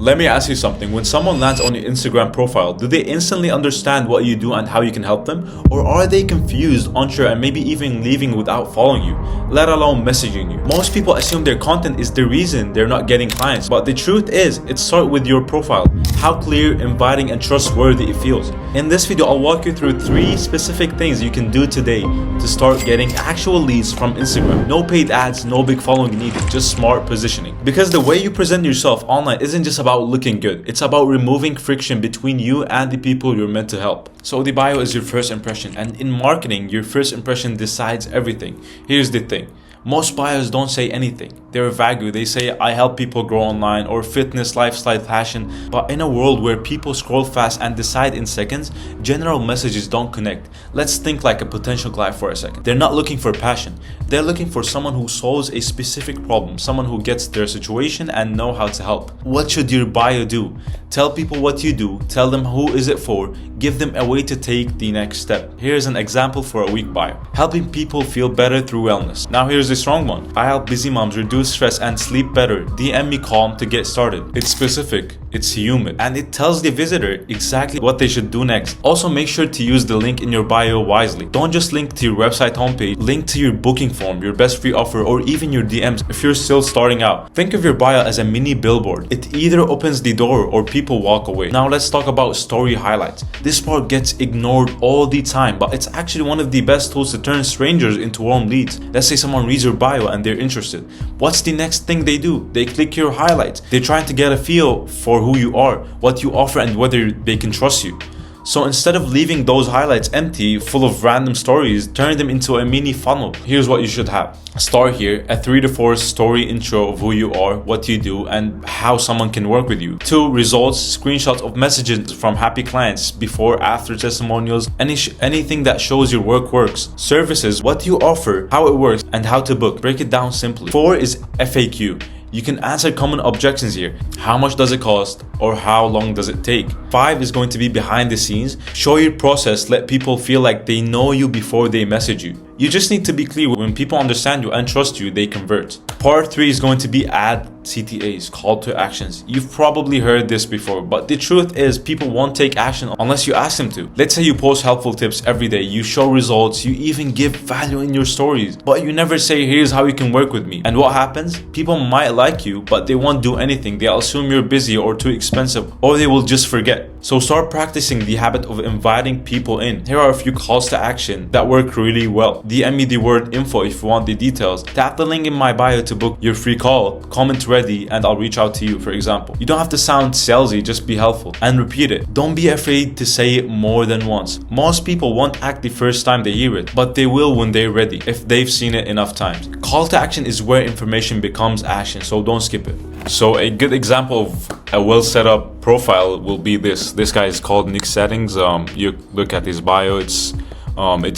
Let me ask you something. When someone lands on your Instagram profile, do they instantly understand what you do and how you can help them? Or are they confused, unsure, and maybe even leaving without following you, let alone messaging you? Most people assume their content is the reason they're not getting clients, but the truth is, it starts with your profile, how clear, inviting, and trustworthy it feels. In this video, I'll walk you through 3 specific things you can do today to start getting actual leads from Instagram. No paid ads, no big following needed, just smart positioning. Because the way you present yourself online isn't just about looking good, it's about removing friction between you and the people you're meant to help. So the bio is your first impression, and in marketing, your first impression decides everything. Here's the thing. Most bios don't say anything. They're vague. They say, I help people grow online, or fitness, lifestyle, fashion. But in a world where people scroll fast and decide in seconds, general messages don't connect. Let's think like a potential client for a second. They're not looking for passion. They're looking for someone who solves a specific problem, someone who gets their situation and know how to help. What should your bio do? Tell people what you do, tell them who is it for, give them a way to take the next step. Here's an example for a weak bio. Helping people feel better through wellness. Now here's a strong one. I help busy moms reduce stress and sleep better. DM me calm to get started. It's specific, it's human, and it tells the visitor exactly what they should do next. Also, make sure to use the link in your bio wisely. Don't just link to your website homepage, link to your booking form, your best free offer, or even your DMs if you're still starting out. Think of your bio as a mini billboard. It either opens the door or people walk away. Now let's talk about story highlights. This part gets ignored all the time, but it's actually one of the best tools to turn strangers into warm leads. Let's say someone reads your bio and they're interested. What's the next thing they do? They click your highlights. They're trying to get a feel for who you are, what you offer, and whether they can trust you. So instead of leaving those highlights empty, full of random stories, turn them into a mini funnel. Here's what you should have. Start here, a 3 to 4 story intro of who you are, what you do, and how someone can work with you. 2 results, screenshots of messages from happy clients, before, after testimonials, anything that shows your work works. Services, what you offer, how it works, and how to book. Break it down simply. 4 is FAQ. You can answer common objections here. How much does it cost, or how long does it take? 5 is going to be behind the scenes. Show your process, let people feel like they know you before they message you. You just need to be clear. When people understand you and trust you, they convert. Part 3 is going to be add CTAs, call to actions. You've probably heard this before, but the truth is people won't take action unless you ask them to. Let's say you post helpful tips every day, you show results, you even give value in your stories, but you never say, here's how you can work with me. And what happens? People might like you, but they won't do anything. They'll assume you're busy or too expensive, or they will just forget. So start practicing the habit of inviting people in. Here are a few calls to action that work really well. DM me the word info if you want the details. Tap the link in my bio to book your free call. Comment ready and I'll reach out to you, for example. You don't have to sound salesy, just be helpful. And repeat it. Don't be afraid to say it more than once. Most people won't act the first time they hear it, but they will when they're ready, if they've seen it enough times. Call to action is where information becomes action, so don't skip it. So a good example of a well set up profile will be this. This guy is called Nick Settings. You look at his bio, it's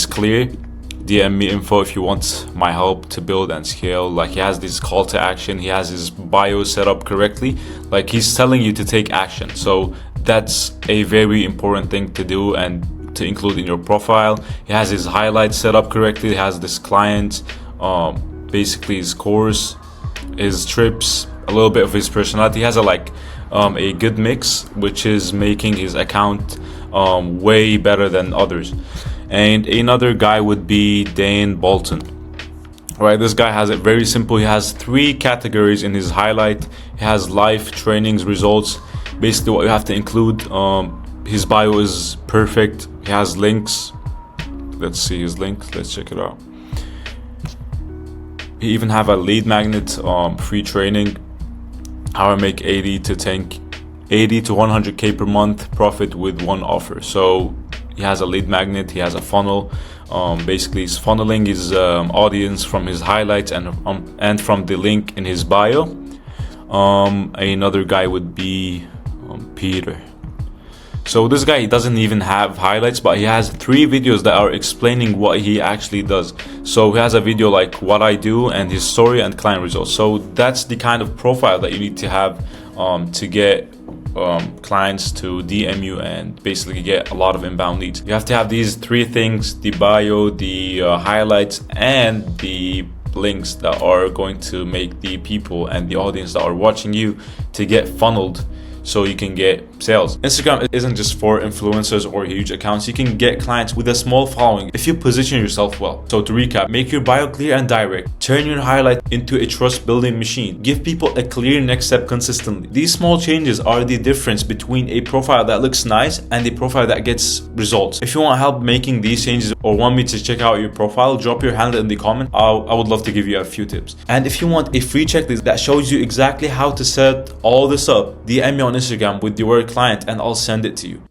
clear. DM me info if you want my help to build and scale. Like, he has this call to action, he has his bio set up correctly, like he's telling you to take action. So that's a very important thing to do and to include in your profile. He has his highlights set up correctly, he has this client, basically his course, his trips, a little bit of his personality. He has a good mix, which is making his account way better than others. And another guy would be Dane Bolton. Right, this guy has it very simple. He has 3 categories in his highlight. He has life, trainings, results. Basically what you have to include. His bio is perfect. He has links. Let's see his link. Let's check it out. He even have a lead magnet, free training. How I make 80 to 100k per month profit with one offer. So he has a lead magnet, he has a funnel. Basically he's funneling his audience from his highlights and from the link in his bio. Another guy would be Peter. So this guy, he doesn't even have highlights, but he has 3 videos that are explaining what he actually does. So he has a video like what I do and his story and client results. So that's the kind of profile that you need to have to get clients to DM you and basically get a lot of inbound leads. You have to have these 3 things: the bio, the highlights, and the links that are going to make the people and the audience that are watching you to get funneled so you can get sales. Instagram isn't just for influencers or huge accounts. You can get clients with a small following if you position yourself well. So to recap, make your bio clear and direct. Turn your highlight into a trust building machine. Give people a clear next step consistently. These small changes are the difference between a profile that looks nice and a profile that gets results. If you want help making these changes or want me to check out your profile, drop your handle in the comment. I would love to give you a few tips. And if you want a free checklist that shows you exactly how to set all this up, DM me on Instagram with the word client and I'll send it to you.